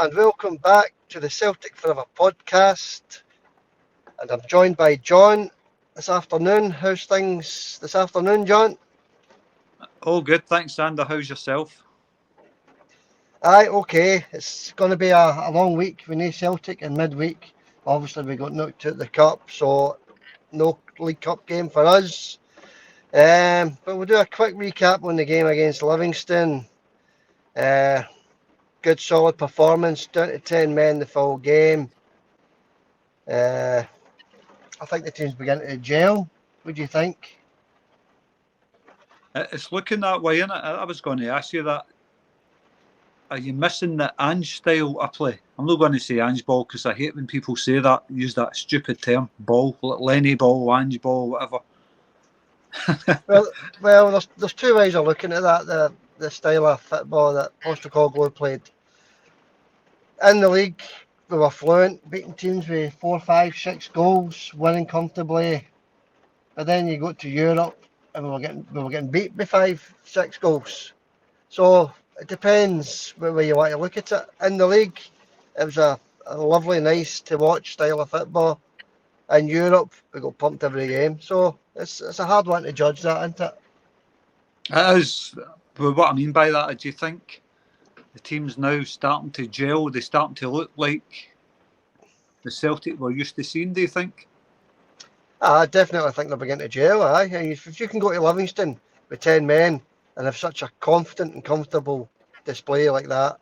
and welcome back to the Celtic Forever podcast. And I'm joined by John this afternoon. How's things this afternoon, John? All good, thanks, Sander. How's yourself? Aye, okay. It's going to be a long week. We need Celtic in midweek. Obviously, we got knocked out the cup, so no League Cup game for us. But we'll do a quick recap on the game against Livingston. Good solid performance, down to 10 men the full game. I think the team's beginning to gel. What do you think? It's looking that way, innit? I was going to ask you that. Are you missing the Ange style of play? I'm not going to say Ange ball because I hate when people say that, use that stupid term, ball, like Lenny ball, Ange ball, whatever. well, there's two ways of looking at that. The style of football that Postecoglou played. In the league, we were fluent, beating teams with 4, 5, 6 goals, winning comfortably. But then you go to Europe and we were getting beat by 5, 6 goals. So it depends where you want to look at it. In the league, it was a lovely, nice to watch style of football. In Europe, we got pumped every game. So it's a hard one to judge that, isn't it? It is. But what I mean by that, do you think the team's now starting to gel? They're starting to look like the Celtic we're used to seeing, do you think? I definitely think they're beginning to gel. Aye. If you can go to Livingston with 10 men and have such a confident and comfortable display like that,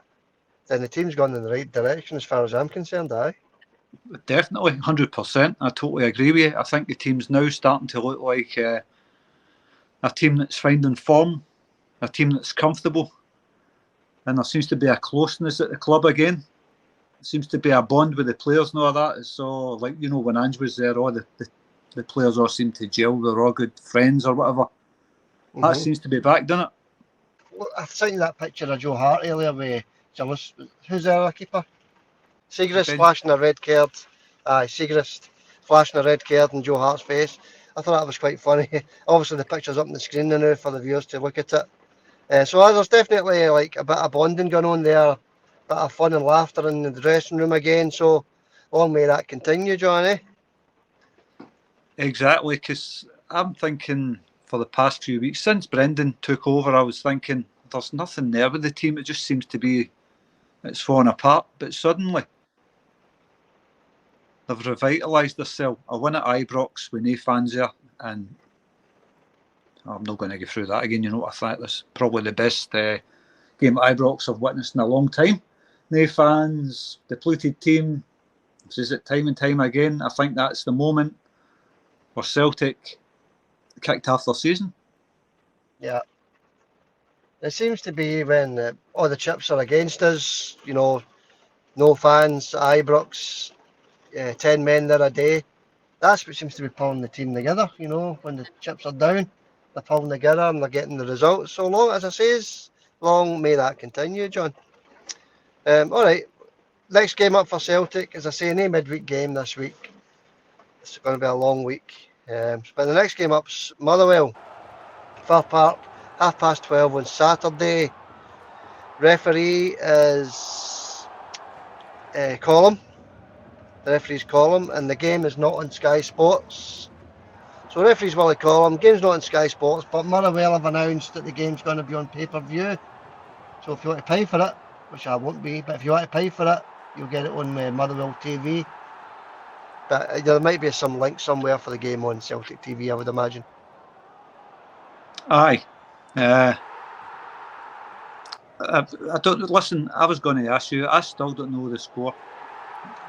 then the team's gone in the right direction as far as I'm concerned. Aye. Definitely, 100%. I totally agree with you. I think the team's now starting to look like a team that's finding form, a team that's comfortable, and there seems to be a closeness at the club again. There seems to be a bond with the players and all that. It's all like, when Ange was there, all the players all seemed to gel. They're all good friends or whatever. Mm-hmm. That seems to be back, doesn't it? Well, I sent you that picture of Joe Hart earlier with who's the keeper? Siegrist flashing a red card. Aye, Siegrist flashing a red card in Joe Hart's face. I thought that was quite funny. Obviously, the picture's up on the screen now for the viewers to look at it. So there's definitely like a bit of bonding going on there, a bit of fun and laughter in the dressing room again. So long may that continue, Johnny. Exactly, because I'm thinking for the past few weeks, since Brendan took over, I was thinking there's nothing there with the team. It just seems to be, it's falling apart. But suddenly, they've revitalised themselves. A win at Ibrox with no fans there, and I'm not going to go through that again. I think that's probably the best game at Ibrox I've witnessed in a long time. No fans, depleted team. This is it time and time again. I think that's the moment where Celtic kicked off their season. Yeah. It seems to be when all the chips are against us, no fans, Ibrox, 10 men there a day. That's what seems to be pulling the team together, when the chips are down, they're pulling together and they're getting the results. So long, as I say, long may that continue, John. All right, next game up for Celtic, as I say, no midweek game this week. It's going to be a long week. But the next game up's Motherwell, Fir Park, 12:30 on Saturday. Referee is Column. The referee's Column, and the game is not on Sky Sports. So referee's Willie Column. Game's not on Sky Sports, but Motherwell have announced that the game's going to be on pay-per-view. So if you want to pay for it, which I won't be, but if you want to pay for it, you'll get it on Motherwell TV. But there might be some link somewhere for the game on Celtic TV, I would imagine. Aye. I don't listen. I was going to ask you. I still don't know the score.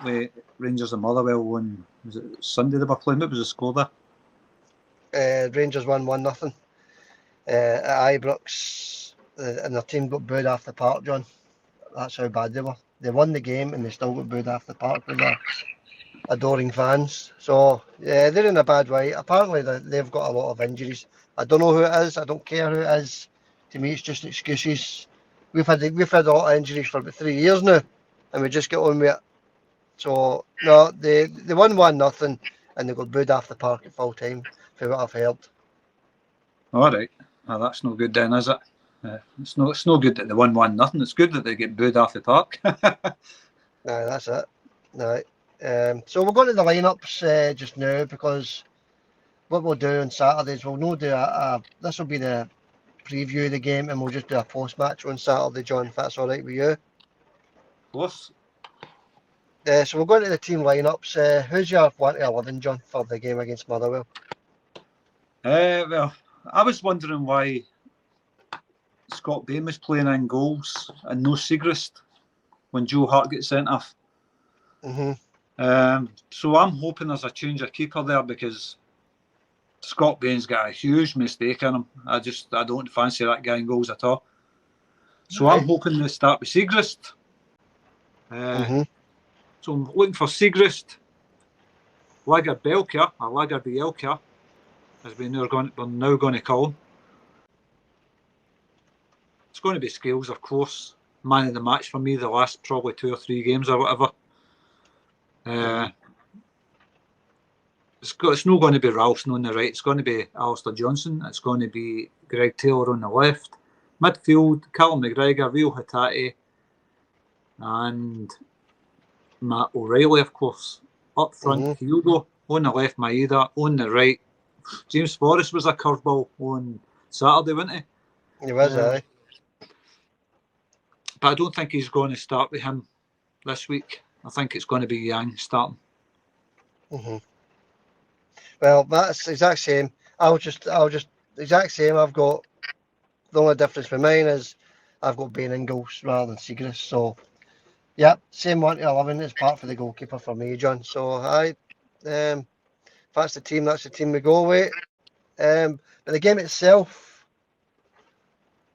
With Rangers and Motherwell won. Was it Sunday they were playing? What was the score there? Rangers won 1-0 at Ibrox, and their team got booed off the park, John. That's how bad they were. They won the game and they still got booed off the park with their adoring fans. So yeah, they're in a bad way. Apparently they've got a lot of injuries. I don't know who it is. I don't care who it is. To me, it's just excuses. We've had a lot of injuries for about 3 years now, and we just get on with it. So no, they won 1-0 and they got booed off the park at full time, for what I've heard. All right, well, that's no good then, is it? It's no good that they won 1-0. It's good that they get booed off the park. Aye, that's it. Aye. So we'll go to the lineups just now because what we'll do on Saturdays, we'll no do this will be the preview of the game and we'll just do a post match on Saturday, John, if that's all right with you. Of course. So we'll go into the team lineups. Who's your 1 to 11, John, for the game against Motherwell? Well, I was wondering why Scott Bain was playing in goals and no Siegrist when Joe Hart gets sent off. So I'm hoping there's a change of keeper there because Scott Bain's got a huge mistake in him. I don't fancy that guy in goals at all. So I'm hoping they start with Siegrist. So I'm looking for Siegrist, Lagerbielke, or Lagerbielke, as we're now going to call him. It's going to be Scales, of course. Man of the match for me the last probably 2 or 3 games or whatever. It's not going to be Ralston on the right. It's going to be Alistair Johnson. It's going to be Greg Taylor on the left. Midfield, Callum McGregor, Rio Hatate, and Matt O'Reilly, of course. Up front, Hugo. On the left, Maeda. On the right, James Forrest was a curveball on Saturday, wasn't he? He was, aye. But I don't think he's going to start with him this week. I think it's going to be Yang starting. Well, that's the exact same. I'll just the exact same. I've got the only difference with mine is I've got Bain in goals rather than Siegrist. So, yeah, same 1 to 11 is part for the goalkeeper for me, John. So, if that's the team we go with. But the game itself,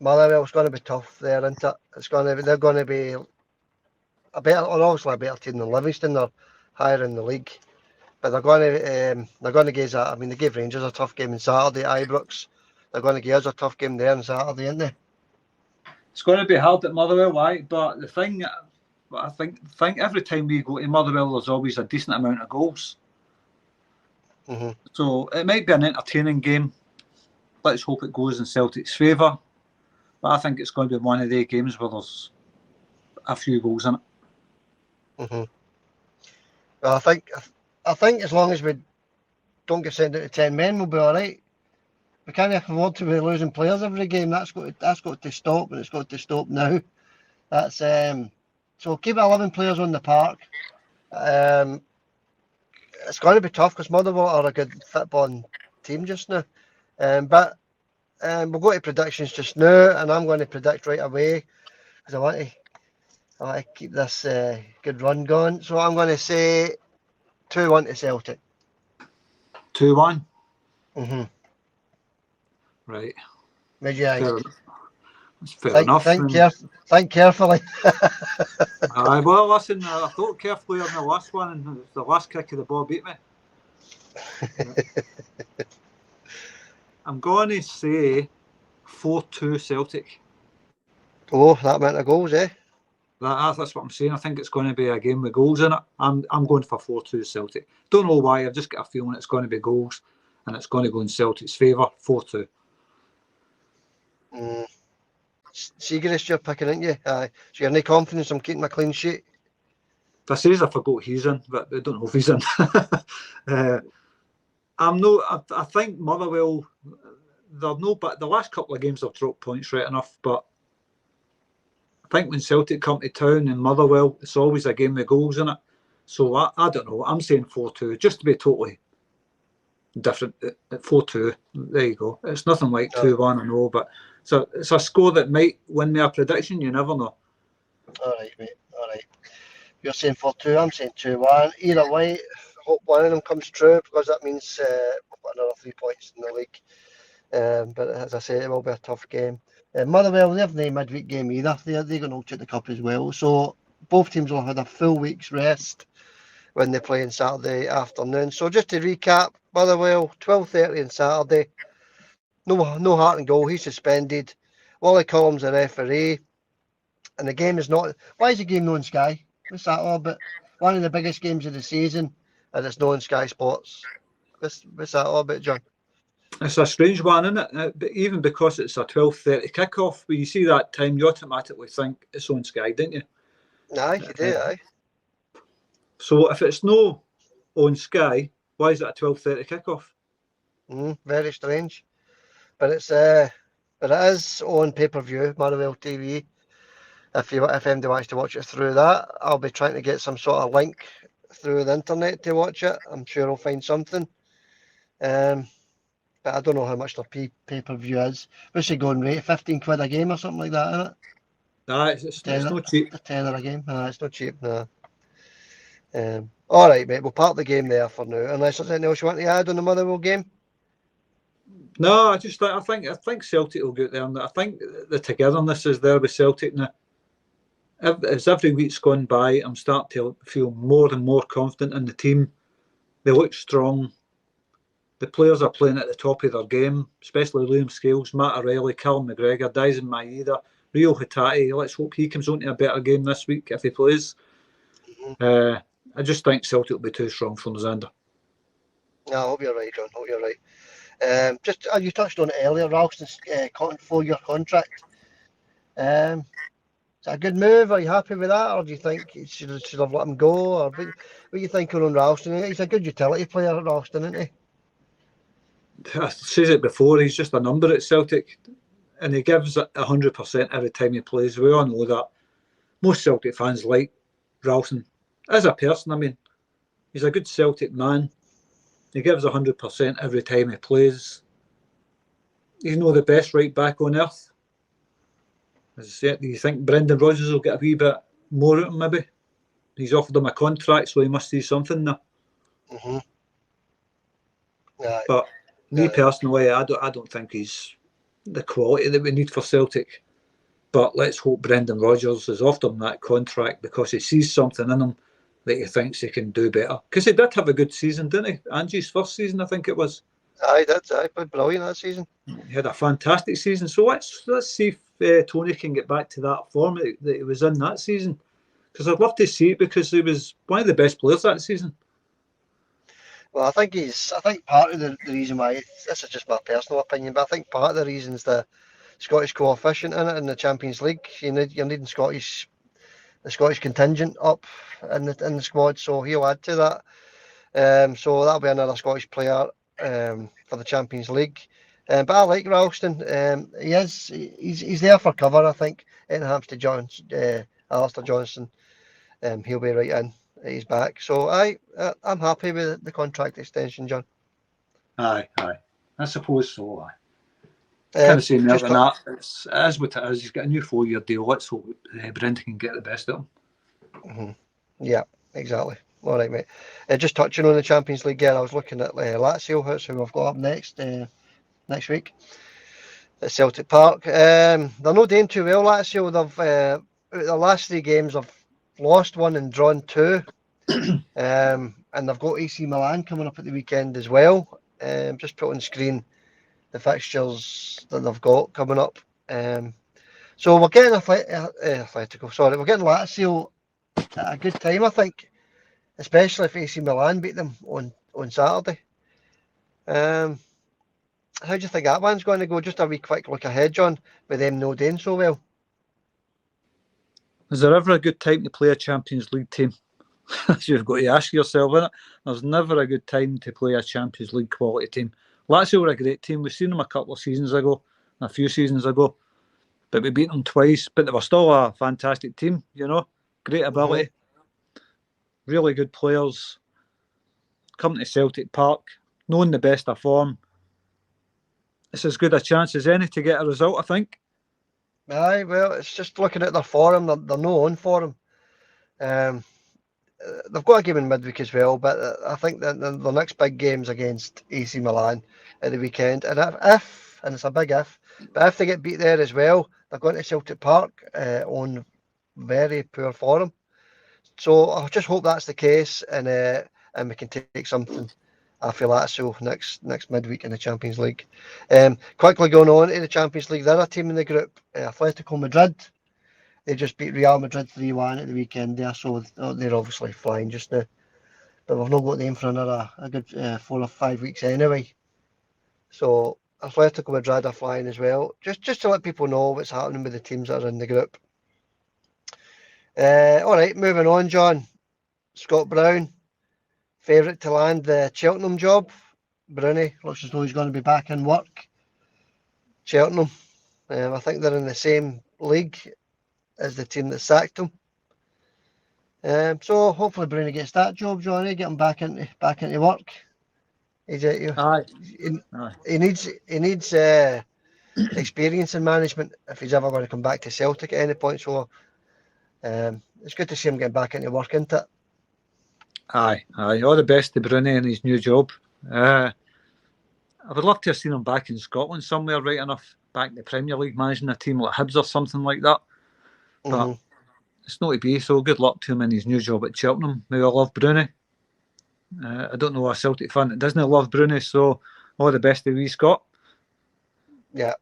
Motherwell's going to be tough there, isn't it? They're going to be obviously a better team than Livingston. They're higher in the league. But they're going to give us they gave Rangers a tough game on Saturday at Ibrox. They're going to give us a tough game there on Saturday, aren't they? It's going to be hard at Motherwell, right? But the thing, I think every time we go to Motherwell, there's always a decent amount of goals. So it might be an entertaining game. Let's hope it goes in Celtic's favour. But I think it's going to be one of the games where there's a few goals in it. Well, I think as long as we don't get sent out to 10 men, we'll be all right. We can't afford to be losing players every game. That's got to stop, and it's got to stop now. That's so keep 11 players on the park. It's going to be tough because Motherwell are a good footballing team just now. But we'll go to predictions just now, and I'm going to predict right away because I want to keep this good run going. So I'm going to say 2-1 to Celtic. 2-1? Right. That's fair enough. Think carefully. Well, listen, I thought carefully on the last one, and the last kick of the ball beat me. I'm going to say 4-2 Celtic. Oh, that amount of goals, eh? That's what I'm saying. I think it's going to be a game with goals in it. I'm going for 4-2 Celtic. Don't know why. I've just got a feeling it's going to be goals, and it's going to go in Celtic's favour. 4-2. Siegrist you're picking, aren't you? So you have no confidence I'm keeping my clean sheet? If I says I forgot he's in, but I don't know if he's in. I think Motherwell, but the last couple of games they've dropped points right enough, but I think when Celtic come to town in Motherwell, it's always a game with goals in it. So I don't know. I'm saying 4-2, just to be totally different. At 4-2, there you go. It's nothing like 2-1, I know, but so it's a score that might win me a prediction. You never know. All right, mate. All right. You're saying 4-2. I'm saying 2-1. Either way, I hope one of them comes true because that means we've got another 3 points in the league. But as I say, it will be a tough game. Motherwell, they have no midweek game either. They're going to out the cup as well. So both teams will have had a full week's rest when they play on Saturday afternoon. So just to recap, Motherwell 12:30 on Saturday. No Hart in goal. He's suspended. Wally Collins the referee, and the game is not. Why is the game not on Sky? What's that all about? One of the biggest games of the season, and it's not on Sky Sports. What's that all about, John? It's a strange one, isn't it? But even because it's a 12:30 kickoff, when you see that time, you automatically think it's on Sky, don't you? Aye, you do, aye. So if it's no on Sky, why is it a 12:30 kickoff? Very strange. But it is on pay-per-view, Motherwell TV. If anybody wants to watch it through that, I'll be trying to get some sort of link through the internet to watch it. I'm sure I'll find something. But I don't know how much their pay-per-view is. What's it going rate? 15 quid a game or something like that, isn't it? Nah, it's not cheap. A tenner a game. It's not cheap, no. All right, mate. We'll park the game there for now. Unless there's anything else you want to add on the Motherwell game? No, I think Celtic will get there. And I think the togetherness is there with Celtic now. As every week's gone by, I'm starting to feel more and more confident in the team. They look strong. The players are playing at the top of their game, especially Liam Scales, Matt O'Reilly, Callum McGregor, Dyson Maeda, Rio Hatate. Let's hope he comes onto a better game this week if he plays. I just think Celtic will be too strong for Zander. No, I hope you're right, John. I hope you're right. Just you touched on it earlier, Ralston's 4-year contract. Is that a good move? Are you happy with that, or do you think you should have let him go? Or what are you thinking on Ralston? He's a good utility player, Ralston, isn't he? I said it before, he's just a number at Celtic, and he gives 100% every time he plays. We all know that. Most Celtic fans like Ralston as a person. I mean, he's a good Celtic man. He gives 100% every time he plays. He's not the best right back on earth. As I said, do you think Brendan Rodgers will get a wee bit more out of him, maybe? He's offered him a contract, so he must see something there. Mm-hmm. But me personally, I don't think he's the quality that we need for Celtic. But let's hope Brendan Rodgers has offered him that contract because he sees something in him that he thinks he can do better. Because he did have a good season, didn't he? Angie's first season, I think it was. He did. He played brilliant that season. He had a fantastic season. So let's see if Tony can get back to that form that he was in that season. Because I'd love to see it because he was one of the best players that season. Well, I think part of the reason why, this is just my personal opinion, but I think part of the reason is the Scottish coefficient in it in the Champions League. You're needing the Scottish contingent up in the squad, so he'll add to that. So that'll be another Scottish player for the Champions League. But I like Ralston. He's there for cover, I think. Enhanced to Alistair Johnson. He'll be right in. He's back. So I'm happy with the contract extension, John. Aye. I suppose so. Kind of saying that, that it's as what it is. He's got a new 4-year deal. Let's hope Brendan can get the best of him. Mm-hmm. Yeah, exactly. All right, mate. Just touching on the Champions League again, I was looking at Lazio, who we've got up next week at Celtic Park. They're not doing too well, Lazio. They've the last 3 games they've lost 1 and drawn 2. And they've got AC Milan coming up at the weekend as well. Just put on screen the fixtures that they've got coming up. So we're getting Atletico. Sorry, we're getting Lazio at a good time, I think, especially if AC Milan beat them on Saturday. How do you think that one's going to go? Just a wee quick look ahead, John, with them not doing so well. Is there ever a good time to play a Champions League team? You've got to ask yourself, innit? There's never a good time to play a Champions League quality team. Lazio were a great team. We've seen them a couple of seasons ago, a few seasons ago, but we beat them twice. But they were still a fantastic team, great ability, really good players. Coming to Celtic Park, knowing the best of form, it's as good a chance as any to get a result, I think. Aye, well, it's just looking at their form. They're no on form. They've got a game in midweek as well, but I think that the next big game's against AC Milan at the weekend. And if it's a big if, but if they get beat there as well, they're going to Celtic Park on very poor form. So I just hope that's the case, and we can take something after Lazio next midweek in the Champions League. Quickly going on to the Champions League, the other team in the group, Atletico Madrid. They just beat Real Madrid 3-1 at the weekend there, so they're obviously flying just now. But we've not got them for another a good 4 or 5 weeks anyway. So Atletico Madrid are flying as well. Just to let people know what's happening with the teams that are in the group. All right, moving on, John. Scott Brown, favourite to land the Cheltenham job. Brownie looks as though he's going to be back in work. Cheltenham, I think they're in the same league as the team that sacked him. So hopefully Brownie gets that job, Johnny. Get him back into work. He's Aye. he needs experience in management if he's ever going to come back to Celtic at any point. So it's good to see him getting back into work, isn't it? Aye. All the best to Bruni in his new job. I would love to have seen him back in Scotland somewhere, right enough, back in the Premier League, managing a team like Hibs or something like that. But it's not to be, so good luck to him in his new job at Cheltenham. May I love Bruni. I don't know a Celtic fan that doesn't love Bruni, so all the best to wee Scott. Yeah,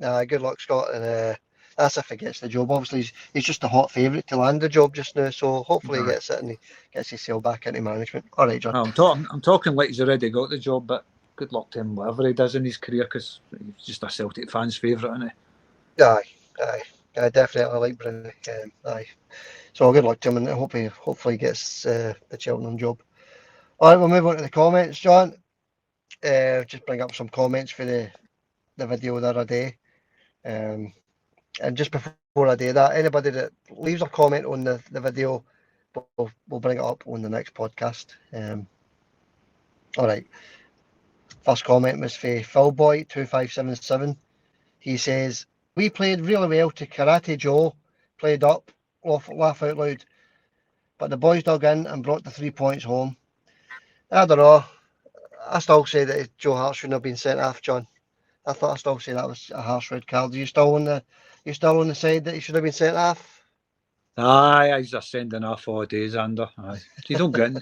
good luck, Scott. And that's if he gets the job. Obviously, he's just a hot favourite to land the job just now. So hopefully he gets it and he gets his sail back into management. All right, John. I'm talking like he's already got the job, but good luck to him, whatever he does in his career, because he's just a Celtic fan's favourite, isn't he? Aye. I definitely like Bruni. Aye. So good luck to him, and hopefully he gets the Cheltenham job. All right, we'll move on to the comments, John. Just bring up some comments for the video the other day. And just before I do that, anybody that leaves a comment on the video, we'll bring it up on the next podcast. All right. First comment was for Philboy2577. He says, we played really well to Karate Joe, played up, laugh out loud. But the boys dug in and brought the 3 points home. I don't know. I still say that Joe Hart shouldn't have been sent off, John. I still say that was a harsh red card. Are you still on the side that he should have been sent off? Aye, he's a sending off all days, Ander. Aye. You don't get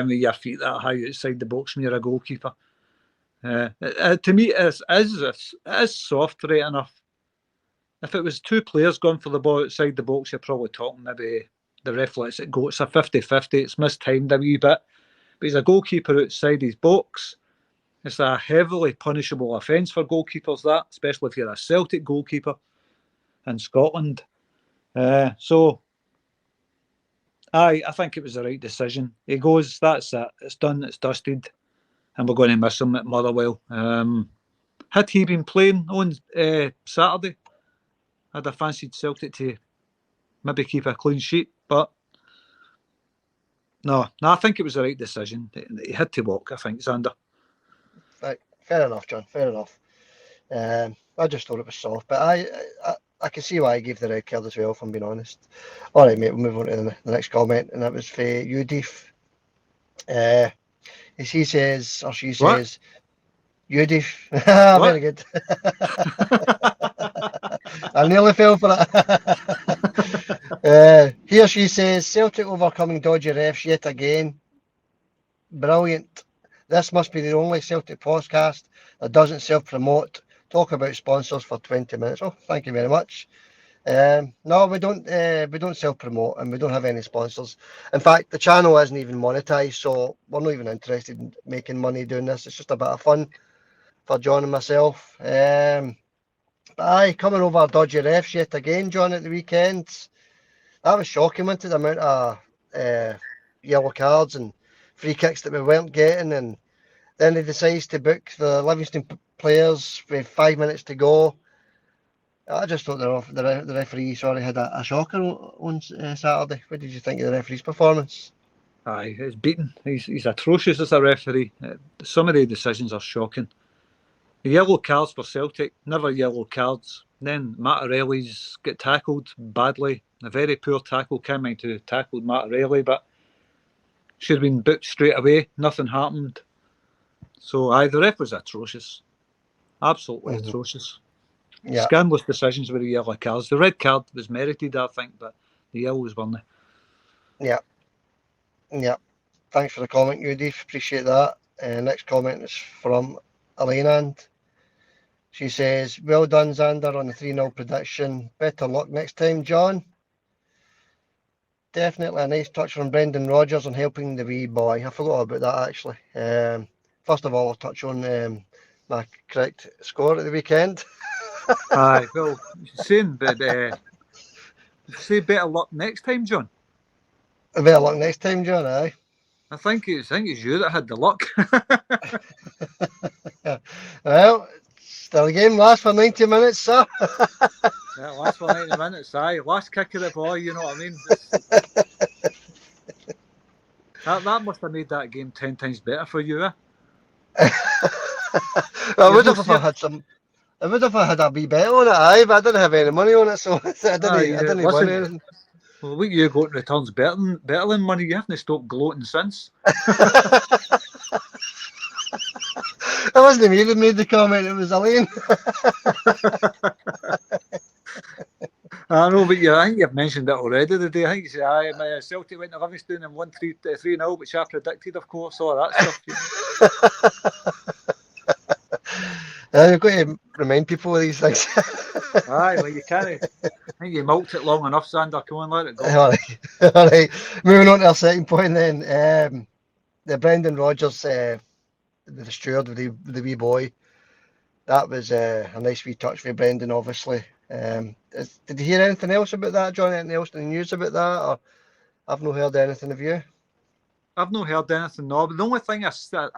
me your feet that high outside the box when you're a goalkeeper. To me, it is soft right enough. If it was two players going for the ball outside the box, you're probably talking maybe the ref lets it go. It's a 50-50. It's mistimed a wee bit. But he's a goalkeeper outside his box. It's a heavily punishable offence for goalkeepers, that, especially if you're a Celtic goalkeeper in Scotland. So, I think it was the right decision. He goes, that's it. It's done, it's dusted. And we're going to miss him at Motherwell. Had he been playing on Saturday, I'd have fancied Celtic to maybe keep a clean sheet. But no, I think it was the right decision. He had to walk, I think, Xander. Right, fair enough, John. Fair enough. I just thought it was soft, but I can see why he gave the red card as well, if I'm being honest. All right, mate, we'll move on to the next comment, and that was for Udif. As he says, or she says, Udif. Very good. I nearly fell for it. He or she says, Celtic overcoming dodgy refs yet again. Brilliant. This must be the only Celtic podcast that doesn't self-promote. Talk about sponsors for 20 minutes. Oh, thank you very much. No, we don't self-promote, and we don't have any sponsors. In fact, the channel isn't even monetized, so we're not even interested in making money doing this. It's just a bit of fun for John and myself. But aye, coming over dodgy refs yet again, John, at the weekend. That was shocking, wasn't it? The amount of yellow cards and free kicks that we weren't getting, and then he decides to book the Livingston players with 5 minutes to go. I just thought the referee had a shocker on Saturday. What did you think of the referee's performance? Aye, he's beaten. He's atrocious as a referee. Some of the decisions are shocking. The yellow cards for Celtic, never yellow cards. Then Mattarelli's got tackled badly. A very poor tackle. Can't mind who tackled Mattarelli, but should have been booked straight away. Nothing happened. So, the ref was atrocious. Absolutely atrocious. Yeah. Scandalous decisions with the yellow cards. The red card was merited, I think, but the yellows weren't. Yeah. Thanks for the comment, Udif. Appreciate that. Next comment is from Elena. She says, well done, Xander, on the 3-0 prediction. Better luck next time, John. Definitely a nice touch from Brendan Rodgers on helping the wee boy. I forgot about that, actually. First of all, I'll touch on my correct score at the weekend. Aye, well, saying, but say better luck next time, John. A bit of luck next time, John, aye. I think it's you that had the luck. Well, still a game lasts for 90 minutes, sir. Yeah, last for 90 minutes, aye. Last kick of the ball, you know what I mean? That must have made that game 10 times better for you, eh? I You're would no have if I fear. had some. I would have had a wee bet on it, aye, but I didn't have any money on it, so I Aye, didn't win listen, anything. well, what you got in returns better than money. You haven't stopped gloating since. It wasn't me that made the comment, it was Elaine. I know, but I think you've mentioned it already today. I think you said, aye, my Celtic went to Livingston and won 3-0, which I predicted, of course, all that stuff. You You've got to remind people of these things. know? Aye, well, you can't. I think you milked it long enough, Sander. Come on, let it go. All right. All right. Moving on to our second point then. The Brendan Rodgers, the steward with the wee boy. That was a nice wee touch for Brendan, obviously. Did you hear anything else about that, John? Anything else in the news about that? Or I've not heard anything of you. I've not heard anything, no. But the only thing I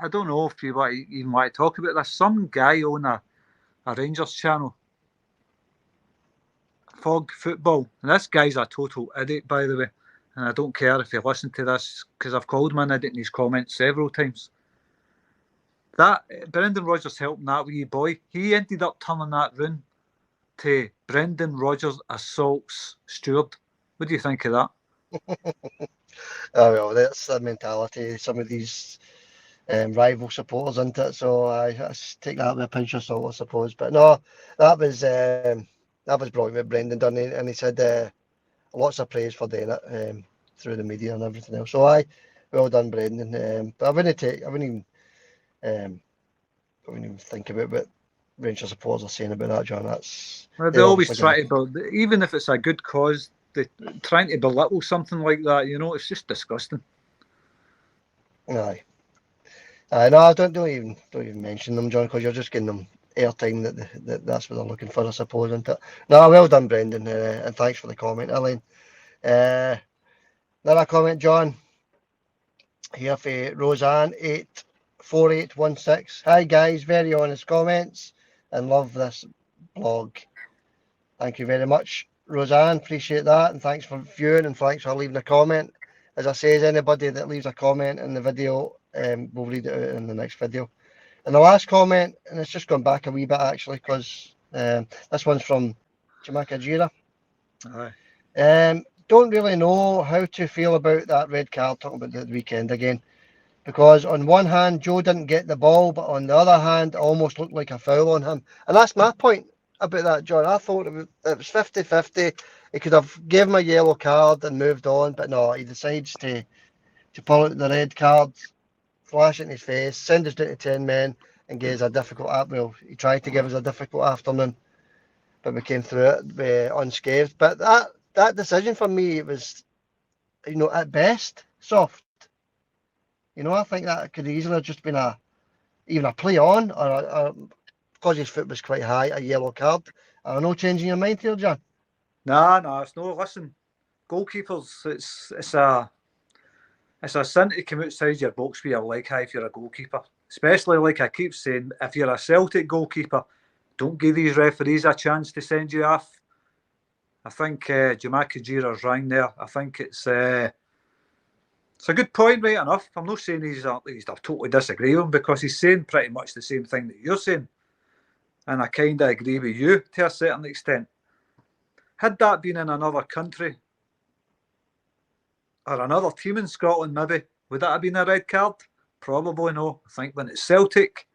don't know if you even want to talk about this. Some guy on a Rangers channel, Fog Football, and this guy's a total idiot, by the way. And I don't care if you listen to this because I've called him an idiot in his comments several times. That Brendan Rodgers helping that wee boy, he ended up turning that round to Brendan Rodgers assaults Stewart. What do you think of that? Oh well, that's the mentality of some of these rival supporters, isn't it? So I take that with a pinch of salt, I suppose. But no, that was that was brilliant what Brendan done, and he said lots of praise for doing it through the media and everything else. So well done, Brendan. But I um, wouldn't even think about what Rangers supporters are saying about that, John. Well, they They're always obviously try going to build, even if it's a good cause, they trying to belittle something like that. You know, it's just disgusting. to. Aye. No, I don't even mention them, John, because you're just getting them airtime that's what they're looking for, I suppose, isn't it? No, well done, Brendan, and thanks for the comment, Elaine. Another comment, John, here for Roseanne 84816. Hi guys, very honest comments and love this blog. Thank you very much, Roseanne. Appreciate that, and thanks for viewing and thanks for leaving a comment. As I say, anybody that leaves a comment in the video, we'll read it out in the next video. And the last comment, and it's just gone back a wee bit actually, because this one's from Jamaica Jira. Don't really know how to feel about that red card, talking about the weekend again. Because on one hand, Joe didn't get the ball, but on the other hand, it almost looked like a foul on him. And that's my point about that, John. I thought it was 50-50. He could have given him a yellow card and moved on, but no, he decides to pull out the red card, flash it in his face, send us down to 10 men, and give us a difficult, well, he tried to give us a difficult afternoon, but we came through it unscathed. But that decision for me, it was, at best, soft. I think that could easily have just been even a play on, or because his foot was quite high, a yellow card. I know changing your mind here, John. No, it's no. Listen, goalkeepers, it's a sin to come outside your box with your leg high if you're a goalkeeper. Especially, like I keep saying, if you're a Celtic goalkeeper, don't give these referees a chance to send you off. I think Jamaica Jira's rang there. I think it's a good point, right enough. I'm not saying he's I totally disagree with him because he's saying pretty much the same thing that you're saying. And I kind of agree with you to a certain extent. Had that been in another country or another team in Scotland, maybe, would that have been a red card? Probably no. I think when it's Celtic,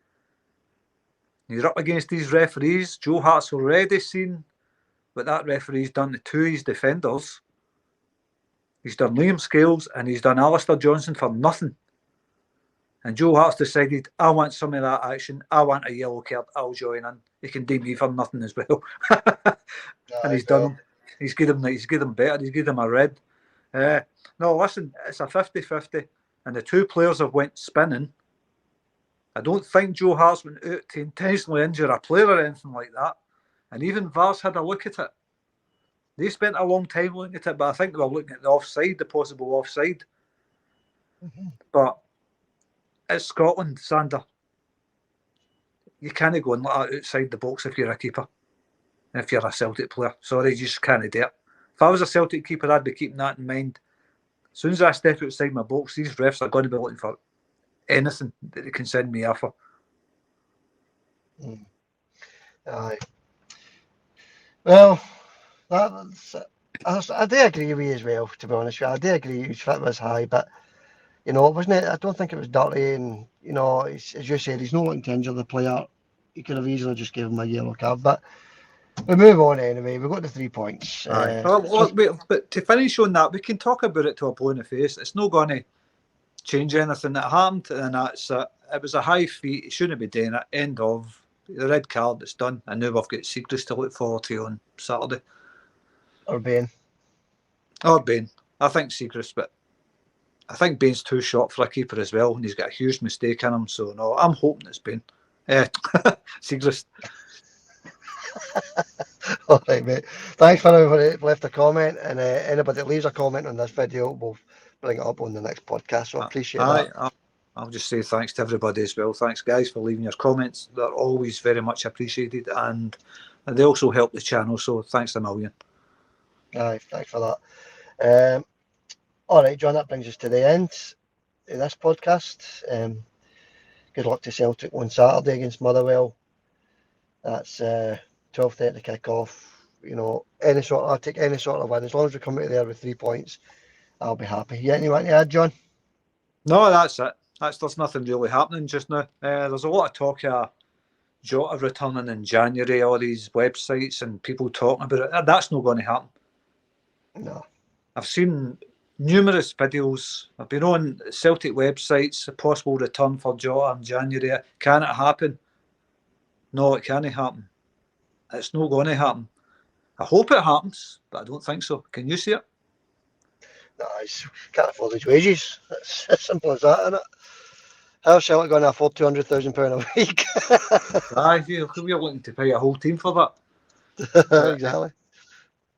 you're up against these referees. Joe Hart's already seen what that referee's done to two of his defenders. He's done Liam Scales and he's done Alistair Johnson for nothing. And Joe Hart's decided, I want some of that action. I want a yellow card. I'll join in. He can do me for nothing as well. And he's done them. He's given them better. He's given them a red. No, listen, it's a 50-50. And the two players have went spinning. I don't think Joe Hart's went out to intentionally injure a player or anything like that. And even VAR's had a look at it. They spent a long time looking at it, but I think they were looking at the offside, the possible offside. But it's Scotland, Sander. You can't go and let that outside the box if you're a keeper. If you're a Celtic player. Sorry, you just can't do it. If I was a Celtic keeper, I'd be keeping that in mind. As soon as I step outside my box, these refs are going to be looking for anything that they can send me off for. Aye. Well, I do agree with you as well, to be honest with you. I do agree his fit was high, but, you know, wasn't it? I don't think it was dirty, and, you know, as you said, he's not looking to injure the player. He could have easily just given him a yellow card, but we move on anyway. We've got the 3 points. But to finish on that, we can talk about it to a blow in the face. It's not going to change anything that happened, and that's it was a high feat. He shouldn't be doing it. End of. The red card, it's done, and now we've got Seacrest to look forward to on Saturday. Or Bain. I think Seacrest, but I think Bain's too short for a keeper as well, and he's got a huge mistake in him. So no, I'm hoping it's Bain. Seacrest. All right, mate. Thanks for everybody that left a comment, and anybody that leaves a comment on this video, we'll bring it up on the next podcast. So I appreciate that. I'll just say thanks to everybody as well. Thanks, guys, for leaving your comments. They're always very much appreciated, and they also help the channel. So thanks a million. Aye, thanks for that. All right, John, that brings us to the end of this podcast. Good luck to Celtic on Saturday against Motherwell. That's 12:30 kick-off. You know, I'll take any sort of win. As long as we come out of there with 3 points, I'll be happy. You anything to add, John? No, that's it. There's nothing really happening just now. There's a lot of talk of Jota returning in January, all these websites and people talking about it. That's not going to happen. No. I've seen numerous videos. I've been on Celtic websites, a possible return for Jota in January. Can it happen? No, it can't happen. It's not going to happen. I hope it happens, but I don't think so. Can you see it? No, he can't afford his wages. It's as simple as that, isn't it? How's Celtic going to afford £200,000 a week? Aye, we're looking to pay a whole team for that. Exactly.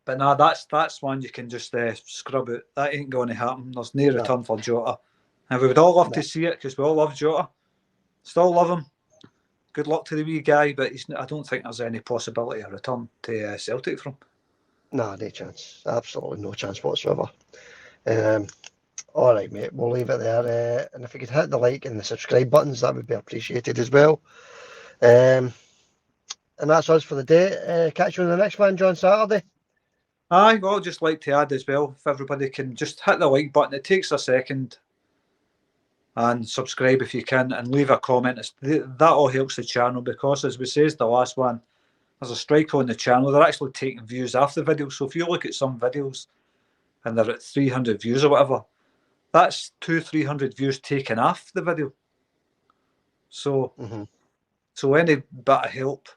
But no, that's one you can just scrub out. That ain't going to happen. There's no return for Jota. And we would all love to see it because we all love Jota. Still love him. Good luck to the wee guy, but I don't think there's any possibility of return to Celtic from. No, no chance. Absolutely no chance whatsoever. All right, mate. We'll leave it there. And if you could hit the like and the subscribe buttons, that would be appreciated as well. And that's us for the day. Catch you on the next one, John, Saturday. Aye, well, I'd just like to add as well, if everybody can just hit the like button. It takes a second. And subscribe if you can, and leave a comment. That all helps the channel because, as we says the last one, there's a strike on the channel. They're actually taking views off the video. So if you look at some videos and they're at 300 views or whatever, that's 200-300 views taken off the video. So, so any bit of help,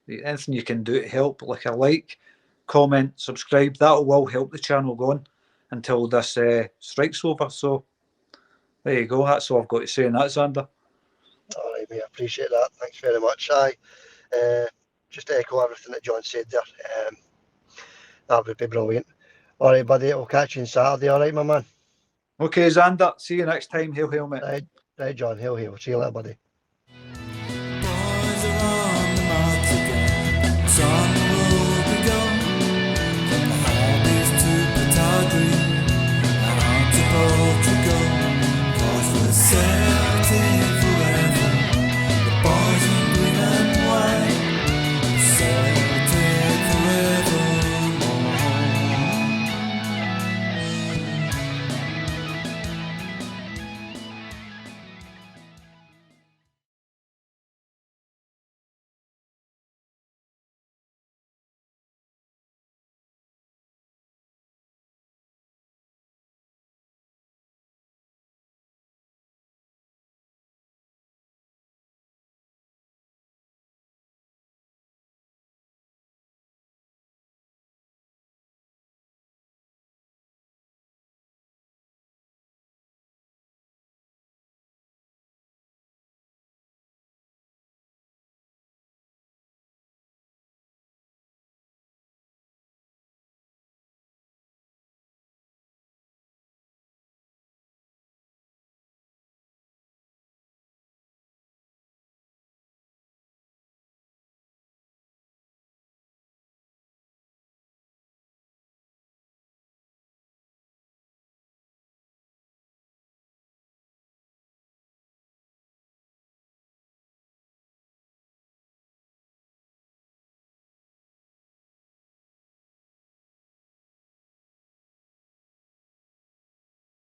anything you can do to help, like a like, comment, subscribe, that will help the channel going until this strike's over. So there you go. That's all I've got to say on that, Xander. All right, mate. I appreciate that. Thanks very much. Just to echo everything that John said there. That would be brilliant. All right, buddy. We'll catch you on Saturday. All right, my man. Okay, Xander. See you next time. Hail, hail, mate. Right, John. Hail, hail. See you later, buddy.